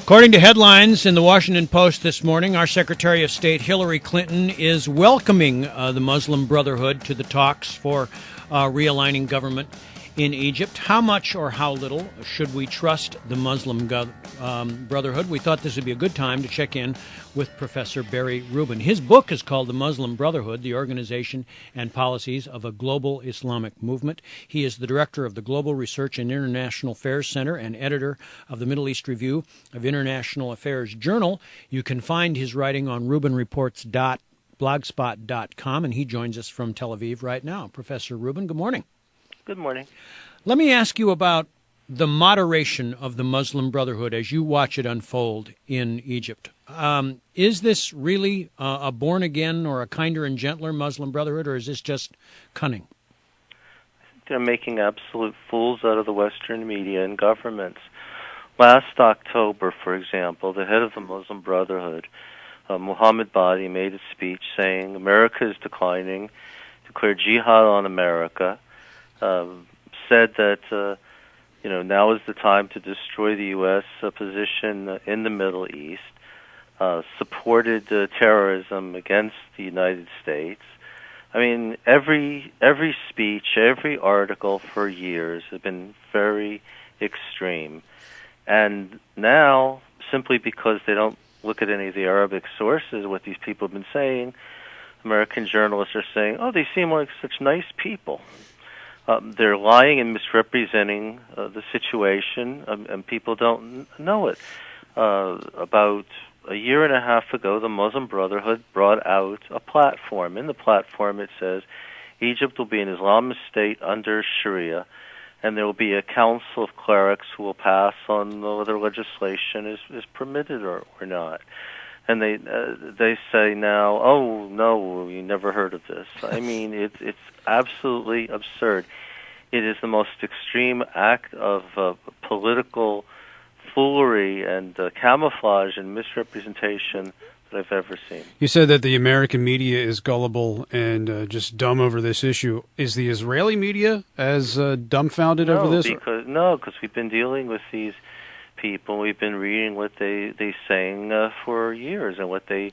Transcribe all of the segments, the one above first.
According to headlines in the Washington Post this morning, our Secretary of State Hillary Clinton is welcoming the Muslim Brotherhood to the talks for realigning government in Egypt. How much or how little should we trust the Muslim Brotherhood? We thought this would be a good time to check in with Professor Barry Rubin. His book is called The Muslim Brotherhood, The Organization and Policies of a Global Islamic Movement. He is the director of the Global Research and International Affairs Center and editor of the Middle East Review of International Affairs Journal. You can find his writing on rubinreports.blogspot.com, and he joins us from Tel Aviv right now. Professor Rubin, good morning. Good morning. Let me ask you about the moderation of the Muslim Brotherhood as you watch it unfold in Egypt. Is this really a born-again or a kinder and gentler Muslim Brotherhood, or is this just cunning? They're making absolute fools out of the Western media and governments. Last October, for example, the head of the Muslim Brotherhood, Muhammad Badi, made a speech saying America is declining, declared jihad on America, said that now is the time to destroy the U.S. position in the Middle East, supported terrorism against the United States. I mean, every speech, every article for years has been very extreme. And now, simply because they don't look at any of the Arabic sources, what these people have been saying, American journalists are saying, oh, they seem like such nice people. They're lying and misrepresenting the situation, and people don't know it. About a year and a half ago, the Muslim Brotherhood brought out a platform. In the platform, it says, Egypt will be an Islamist state under Sharia, and there will be a council of clerics who will pass on whether legislation is permitted or not. And they say now, oh, no, you never heard of this. I mean, it's absolutely absurd. It is the most extreme act of political foolery and camouflage and misrepresentation that I've ever seen. You said that the American media is gullible and just dumb over this issue. Is the Israeli media as dumbfounded over this? Because we've been dealing with these people. We've been reading what they saying for years, and what they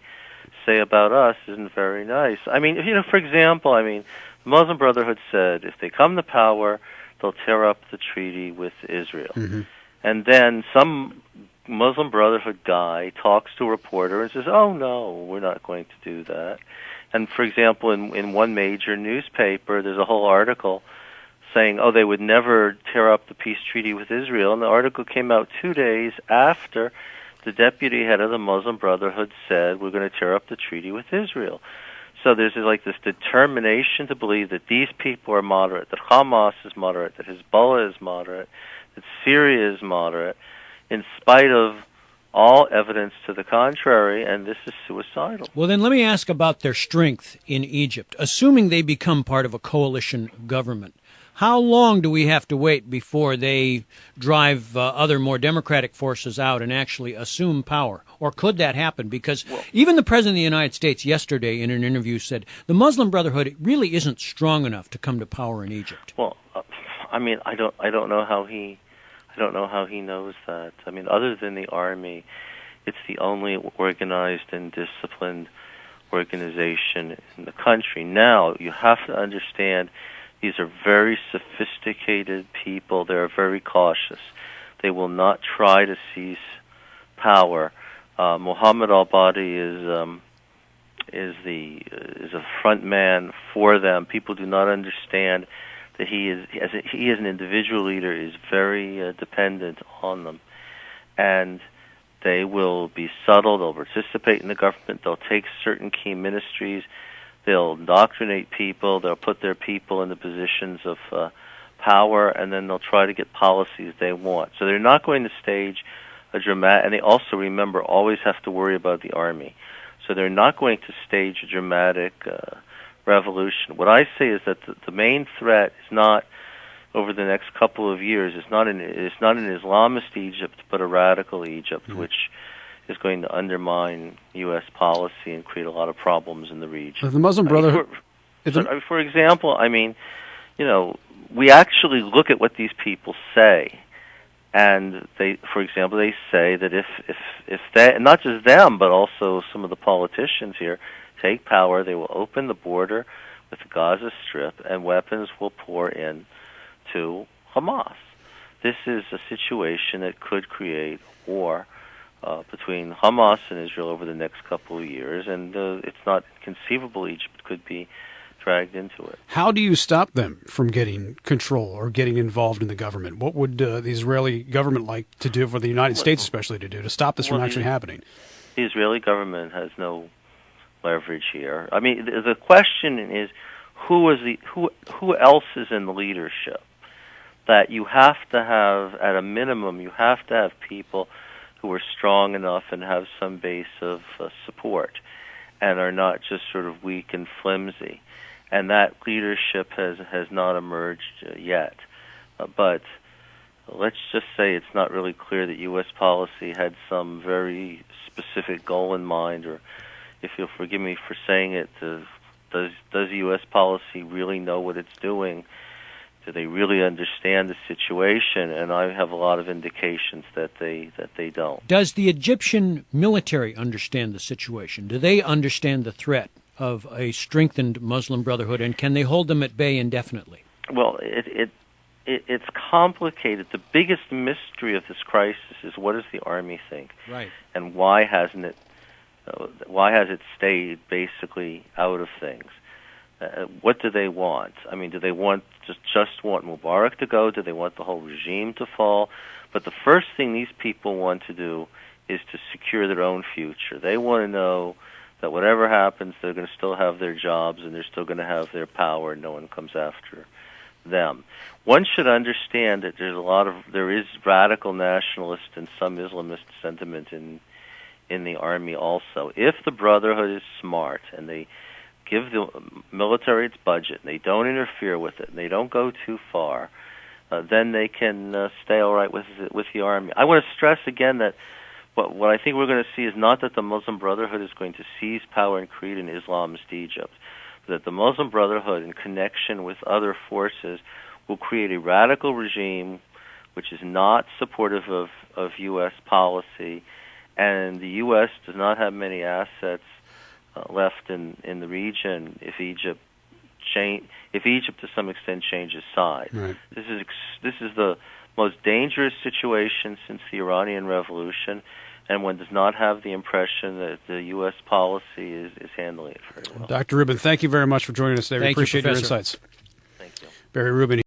say about us isn't very nice. I mean, for example, the Muslim Brotherhood said if they come to power, they'll tear up the treaty with Israel. Mm-hmm. And then some Muslim Brotherhood guy talks to a reporter and says, oh, no, we're not going to do that. And, for example, in one major newspaper, there's a whole article saying, oh, they would never tear up the peace treaty with Israel. And the article came out 2 days after the deputy head of the Muslim Brotherhood said, we're going to tear up the treaty with Israel. So there's this determination to believe that these people are moderate, that Hamas is moderate, that Hezbollah is moderate, that Syria is moderate, in spite of all evidence to the contrary, and this is suicidal. Well, then let me ask about their strength in Egypt. Assuming they become part of a coalition government, how long do we have to wait before they drive other more democratic forces out and actually assume power? Or could that happen? Because even the President of the United States yesterday in an interview said the Muslim Brotherhood really isn't strong enough to come to power in Egypt. Well, I don't know how he knows that. Other than the army, it's the only organized and disciplined organization in the country. Now, you have to understand, these are very sophisticated people. They're very cautious. They will not try to seize power. Muhammad al-Badi is a front man for them. People do not understand that he is an individual leader, is very dependent on them, and they will be subtle. They'll participate in the government. They'll take certain key ministries. They'll indoctrinate people. They'll put their people in the positions of power, and then they'll try to get policies they want. So they're not going to stage a dramatic, and they also, remember, always have to worry about the army. So they're not going to stage a dramatic revolution. What I say is that the main threat is not over the next couple of years. It's not an Islamist Egypt, but a radical Egypt, which is going to undermine U.S. policy and create a lot of problems in the region. The Muslim Brotherhood. For example, we actually look at what these people say, And they, for example, they say that if they, not just them, but also some of the politicians here, take power, they will open the border with the Gaza Strip, and weapons will pour in to Hamas. This is a situation that could create war between Hamas and Israel over the next couple of years, and it's not conceivable Egypt could be dragged into it. How do you stop them from getting control or getting involved in the government? What would the Israeli government like to do, for the United States especially to do, to stop this from actually happening? The Israeli government has no leverage here. I mean, the question is who else is in the leadership? That you have to have, at a minimum, you have to have people who are strong enough and have some base of support and are not just sort of weak and flimsy. And that leadership has not emerged yet. But let's just say it's not really clear that U.S. policy had some very specific goal in mind, or if you'll forgive me for saying it, does U.S. policy really know what it's doing? Do they really understand the situation? And I have a lot of indications that they don't. Does the Egyptian military understand the situation? Do they understand the threat of a strengthened Muslim Brotherhood, and can they hold them at bay indefinitely? Well, it's complicated. The biggest mystery of this crisis is, what does the army think? Right. And why has it stayed basically out of things? What do they want? I mean, do they just want Mubarak to go? Do they want the whole regime to fall? But the first thing these people want to do is to secure their own future. They want to know that whatever happens, they're going to still have their jobs and they're still going to have their power, and no one comes after them. One should understand that there is radical nationalist and some Islamist sentiment in the army also. If the Brotherhood is smart and they give the military its budget, and they don't interfere with it, and they don't go too far, then they can stay all right with the army. I want to stress again that what I think we're going to see is not that the Muslim Brotherhood is going to seize power and create an Islamist Egypt, but that the Muslim Brotherhood, in connection with other forces, will create a radical regime which is not supportive of U.S. policy, and the U.S. does not have many assets left in the region if Egypt to some extent changes sides. Right. This is the most dangerous situation since the Iranian Revolution, and one does not have the impression that the U.S. policy is handling it very well. Dr. Rubin, thank you very much for joining us today. We appreciate your insights. Thank you. Barry Rubin.